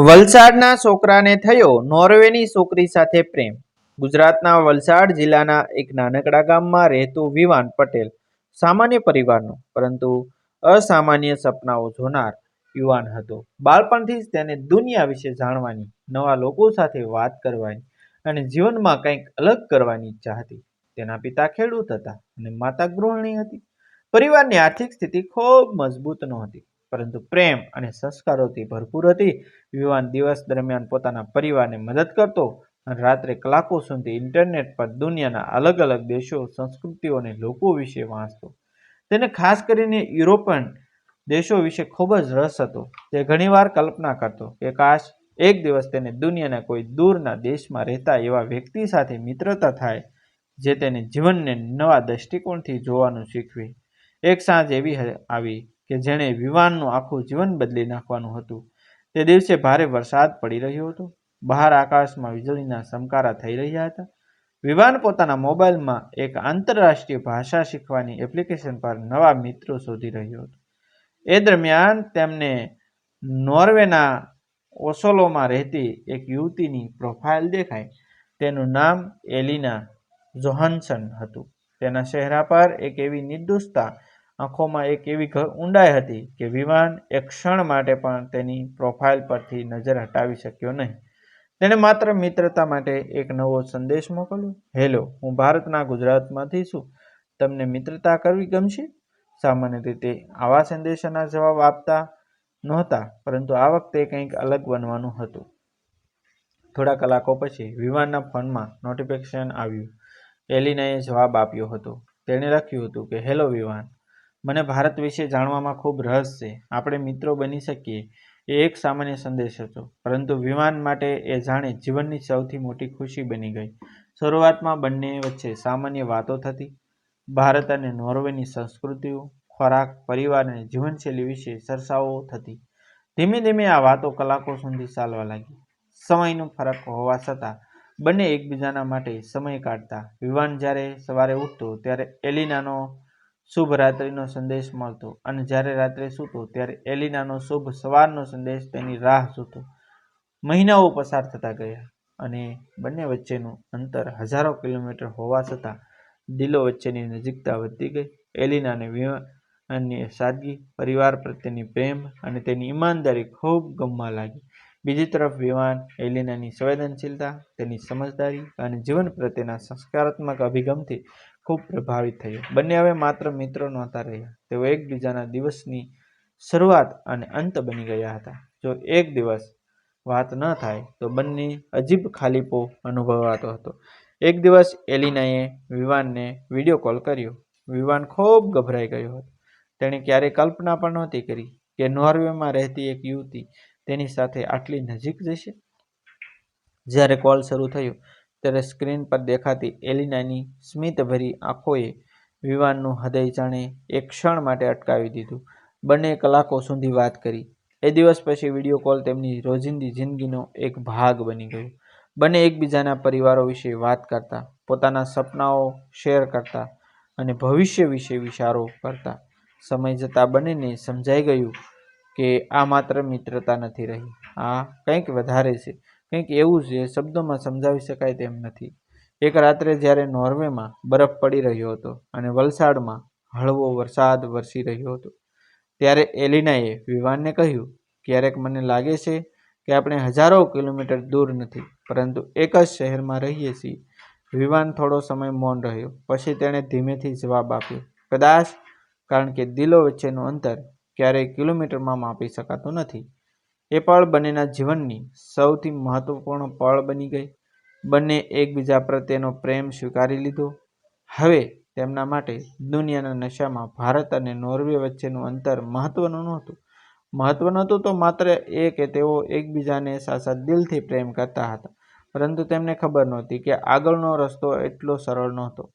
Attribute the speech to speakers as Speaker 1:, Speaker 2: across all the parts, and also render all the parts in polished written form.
Speaker 1: વલસાડના છોકરાને થયો નોર્વેની છોકરી સાથે પ્રેમ. ગુજરાતના વલસાડ જિલ્લાના એક નાનકડા ગામમાં રહેતું વિવાન પટેલ સામાન્ય પરિવારનો પરંતુ અસામાન્ય સપનાઓ જોનાર યુવાન હતો. બાળપણથી જ તેને દુનિયા વિશે જાણવાની, નવા લોકો સાથે વાત કરવાની અને જીવનમાં કંઈક અલગ કરવાની ઈચ્છા હતી. તેના પિતા ખેડૂત હતા અને માતા ગૃહિણી હતી. પરિવારની આર્થિક સ્થિતિ ખૂબ મજબૂત નહોતી, પરંતુ પ્રેમ અને સંસ્કારોથી ભરપૂર હતી. યુવાન દિવસ દરમિયાન પોતાના પરિવારને મદદ કરતો અને રાત્રે કલાકો સુધી ઇન્ટરનેટ પર દુનિયાના અલગ અલગ દેશો, સંસ્કૃતિઓ અને લોકો વિશે વાંચતો. તેને ખાસ કરીને યુરોપિયન દેશો વિશે ખૂબ જ રસ હતો. તે ઘણીવાર કલ્પના કરતો કે કાશ એક દિવસ તેને દુનિયાના કોઈ દૂરના દેશમાં રહેતા એવા વ્યક્તિ સાથે મિત્રતા થાય, જે તેને જીવનને નવા દૃષ્ટિકોણથી જોવાનું શીખવે. એક સાંજ એવી આવી કે જેણે વિવાનનું આખું જીવન બદલી નાખવાનું હતું. તે દિવસે ભારે વરસાદ પડી રહ્યો હતો. બહાર આકાશમાં વીજળીના ચમકારા થઈ રહ્યા હતા. વિવાન પોતાના મોબાઈલમાં એક આંતરરાષ્ટ્રીય ભાષા શીખવાની એપ્લિકેશન પર નવા મિત્રો શોધી રહ્યો હતો. એ દરમિયાન તેમને નોર્વેના ઓસ્લોમાં રહેતી એક યુવતીની પ્રોફાઇલ દેખાઈ. તેનું નામ એલિના જોહાન્સન હતું. તેના ચહેરા પર એક એવી નિર્દોષતા, આંખોમાં એક એવી ઊંડાઈ હતી કે વિવાન એક ક્ષણ માટે પણ તેની પ્રોફાઇલ પરથી નજર હટાવી શક્યો નહીં. તેણે માત્ર મિત્રતા માટે એક નવો સંદેશ મોકલ્યો. હેલો, હું ભારતના ગુજરાતમાંથી છું. તમને મિત્રતા કરવી ગમશે? સામાન્ય રીતે આવા સંદેશાના જવાબ આપતા નહોતા, પરંતુ આ વખતે કંઈક અલગ બનવાનું હતું. થોડા કલાકો પછી વિવાનના ફોનમાં નોટિફિકેશન આવ્યું. એલિનાએ જવાબ આપ્યો હતો. તેણે લખ્યું હતું કે હેલો વિવાન, મને ભારત વિશે જાણવામાં ખૂબ રસ છે. આપણે મિત્રો બની શકીએ. એ એક સામાન્ય સંદેશ હતો, પરંતુ વિવાન માટે એ જાણે જીવનની સૌથી મોટી ખુશી બની ગઈ. શરૂઆતમાં બંને વચ્ચે સામાન્ય વાતો થતી. ભારત અને નોર્વેની સંસ્કૃતિઓ, ખોરાક, પરિવાર અને જીવનશૈલી વિશે ચર્ચાઓ થતી. ધીમે ધીમે આ વાતો કલાકો સુધી ચાલવા લાગી. સમયનો ફરક હોવા છતાં બંને એકબીજાના માટે સમય કાઢતા. વિવાન જ્યારે સવારે ઉઠતો ત્યારે એલિનાનો શુભ રાત્રિનો સંદેશ મળતો અને જ્યારે રાત્રે સૂતો ત્યારે એલિનાનો શુભ સવારનો સંદેશ તેની રાહ જોતો. મહિનાઓ પસાર થતા ગયા અને બંને વચ્ચેનું અંતર હજારો કિલોમીટર હોવા છતાં દિલો વચ્ચેની નજીકતા વધતી ગઈ. એલિનાને વિવાનની સાદગી, પરિવાર પ્રત્યેની પ્રેમ અને તેની ઈમાનદારી ખૂબ ગમવા લાગી. બીજી તરફ વિવાન એલિનાની સંવેદનશીલતા, તેની સમજદારી અને જીવન પ્રત્યેના સંસ્કારાત્મક અભિગમથી ખૂબ પ્રભાવિત થયો. બંને હવે માત્ર મિત્રો નહોતા રહ્યા, તેઓ એકબીજાના દિવસની શરૂઆત અને અંત બની ગયા હતા. જો એક દિવસ વાત ન થાય તો બંને અજીબ ખાલીપો અનુભવાતો હતો. એક દિવસ એલિનાએ વિવાનને વિડીયો કોલ કર્યો. વિવાન ખૂબ ગભરાઈ ગયો હતો. તેણે ક્યારેય કલ્પના પણ નહોતી કરી કે નોર્વેમાં રહેતી એક યુવતી તેની સાથે આટલી નજીક જશે. જ્યારે કોલ શરૂ થયો ત્યારે સ્ક્રીન પર દેખાતી એલિનાની સ્મિતભરી આંખોએ વિવાનનું હૃદય જાણે એક ક્ષણ માટે અટકાવી દીધું. બંને કલાકો સુધી વાત કરી. એ દિવસ પછી વિડીયો કોલ તેમની રોજિંદી જિંદગીનો એક ભાગ બની ગયો. બંને એકબીજાના પરિવારો વિશે વાત કરતા, પોતાના સપનાઓ શેર કરતા અને ભવિષ્ય વિશે વિચારો કરતા. સમય જતાં બંનેને સમજાઈ ગયું કે આ માત્ર મિત્રતા નથી રહી, આ કંઈક વધારે છે, કંઈક એવું જે શબ્દોમાં સમજાવી શકાય તેમ નથી. એક રાત્રે જ્યારે નોર્વેમાં બરફ પડી રહ્યો હતો અને વલસાડમાં હળવો વરસાદ વરસી રહ્યો હતો, ત્યારે એલિનાએ વિવાનને કહ્યું, ક્યારેક મને લાગે છે કે આપણે હજારો કિલોમીટર દૂર નથી, પરંતુ એક જ શહેરમાં રહીએ છીએ. વિવાન થોડો સમય મૌન રહ્યો. પછી તેણે ધીમેથી જવાબ આપ્યો, કદાચ, કારણ કે દિલો વચ્ચેનું અંતર ક્યારેય કિલોમીટરમાં માપી શકાતું નથી. એ પળ બંનેના જીવનની સૌથી મહત્વપૂર્ણ પળ બની ગઈ. બંને એકબીજા પ્રત્યેનો પ્રેમ સ્વીકારી લીધો. હવે તેમના માટે દુનિયાના નકશામાં ભારત અને નોર્વે વચ્ચેનું અંતર મહત્વનું નહોતું. મહત્વનું હતું તો માત્ર એ કે તેઓ એકબીજાને સાચા દિલથી પ્રેમ કરતા હતા, પરંતુ તેમને ખબર નહોતી કે આગળનો રસ્તો એટલો સરળ નહોતો.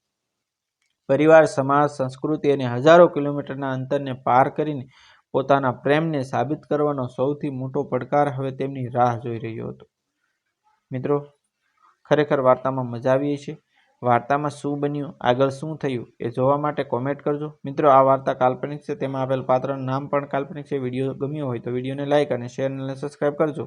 Speaker 1: પરિવાર, સમાજ, સંસ્કૃતિ અને હજારો કિલોમીટરના અંતરને પાર કરીને પોતાના પ્રેમને સાબિત કરવાનો સૌથી મોટો પડકાર હવે તેમની રાહ જોઈ રહ્યો હતો. મિત્રો, ખરેખર વાર્તામાં મજા આવી છે. વાર્તામાં શું બન્યું, આગળ શું થયું એ જોવા માટે કોમેન્ટ કરજો. મિત્રો, આ વાર્તા કાલ્પનિક છે. તેમાં આપેલ પાત્રનું નામ પણ કાલ્પનિક છે. વિડીયો ગમ્યો હોય તો વિડીયોને લાઇક અને શેર અને સબસ્ક્રાઈબ કરજો.